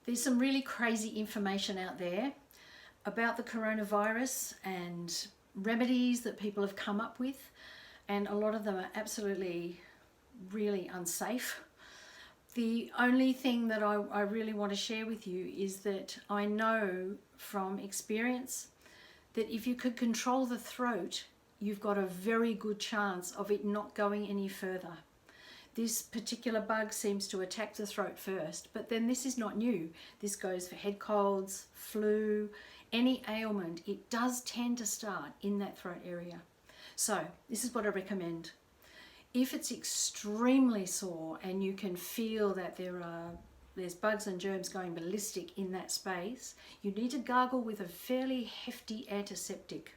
There's some really crazy information out there about the coronavirus and remedies that people have come up with, and a lot of them are absolutely really unsafe. The only thing that I really want to share with you is that I know from experience that if you could control the throat, you've got a very good chance of it not going any further. This particular bug seems to attack the throat first, but then this is not new. This goes for head colds, flu, any ailment. It does tend to start in that throat area. So this is what I recommend. If it's extremely sore and you can feel that there's bugs and germs going ballistic in that space, you need to gargle with a fairly hefty antiseptic.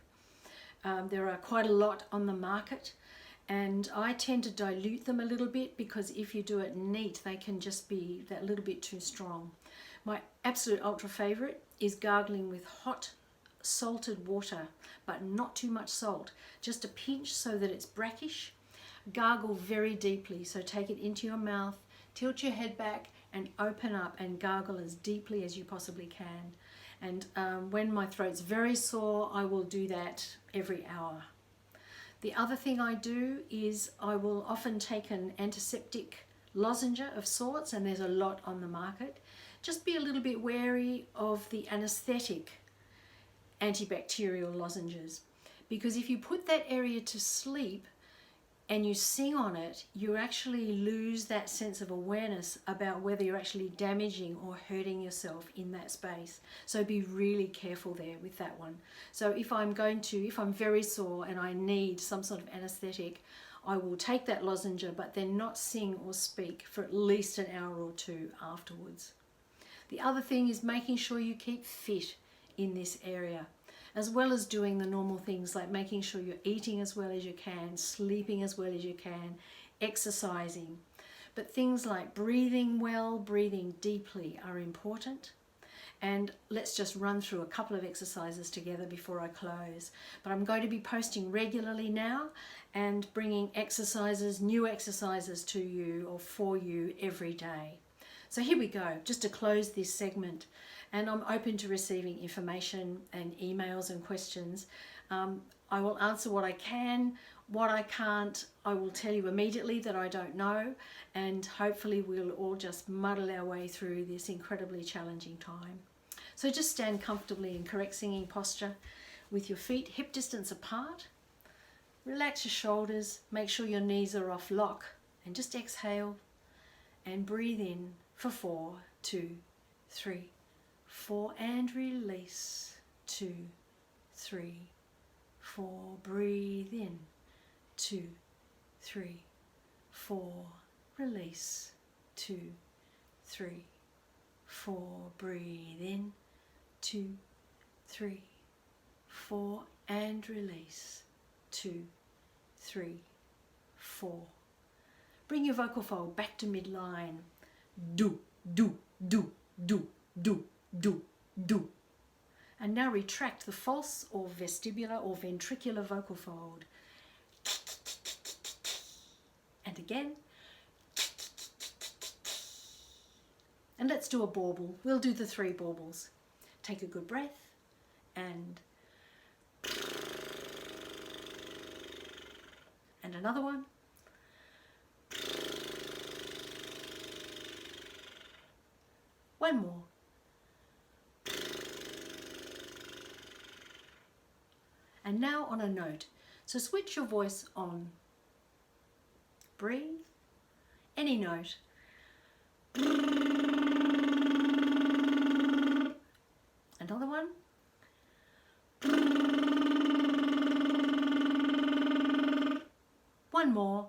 There are quite a lot on the market, and I tend to dilute them a little bit because if you do it neat, they can just be that little bit too strong. My absolute ultra favorite is gargling with hot salted water, but not too much salt, just a pinch so that it's brackish. Gargle very deeply, so take it into your mouth, tilt your head back and open up and gargle as deeply as you possibly can. And when my throat's very sore, I will do that every hour. The other thing I do is I will often take an antiseptic lozenge of sorts, and there's a lot on the market. Just be a little bit wary of the anesthetic antibacterial lozenges, because if you put that area to sleep and you sing on it, you actually lose that sense of awareness about whether you're actually damaging or hurting yourself in that space. So be really careful there with that one. So if I'm very sore and I need some sort of anesthetic, I will take that lozenge but then not sing or speak for at least an hour or two afterwards. The other thing is making sure you keep fit in this area, as well as doing the normal things like making sure you're eating as well as you can, sleeping as well as you can, exercising. But things like breathing well, breathing deeply are important. And let's just run through a couple of exercises together before I close. But I'm going to be posting regularly now and bringing exercises, new exercises to you or for you every day. So here we go, just to close this segment. And I'm open to receiving information and emails and questions. I will answer what I can. What I can't, I will tell you immediately that I don't know, and hopefully we'll all just muddle our way through this incredibly challenging time. So just stand comfortably in correct singing posture with your feet hip distance apart. Relax your shoulders, make sure your knees are off lock, and just exhale and breathe in for 4, 2, 3, 4, and release. 2, 3, 4, breathe in. 2, 3, 4, release. 2, 3, 4, breathe in. 2, 3, 4, and release. 2, 3, 4. Bring your vocal fold back to midline. Do, do, do, do, do, do, do. And now retract the false or vestibular or ventricular vocal fold. And again. And let's do a bauble. We'll do the 3 baubles. Take a good breath and another one. One more. And now on a note. So switch your voice on. Breathe. Any note. Another one. One more.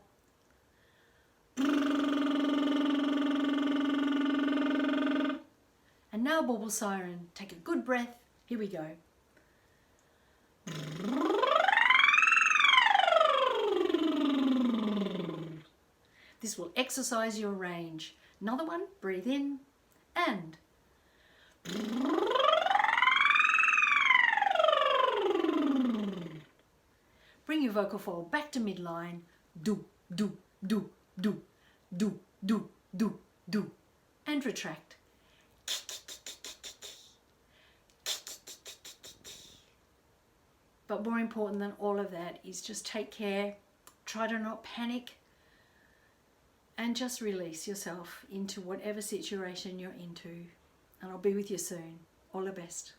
And now bauble siren. Take a good breath. Here we go. This will exercise your range. Another one. Breathe in and bring your vocal fold back to midline. Do, do, do, do, do, do, do, do, and retract. But more important than all of that is just take care, try to not panic, and just release yourself into whatever situation you're into. And I'll be with you soon. All the best.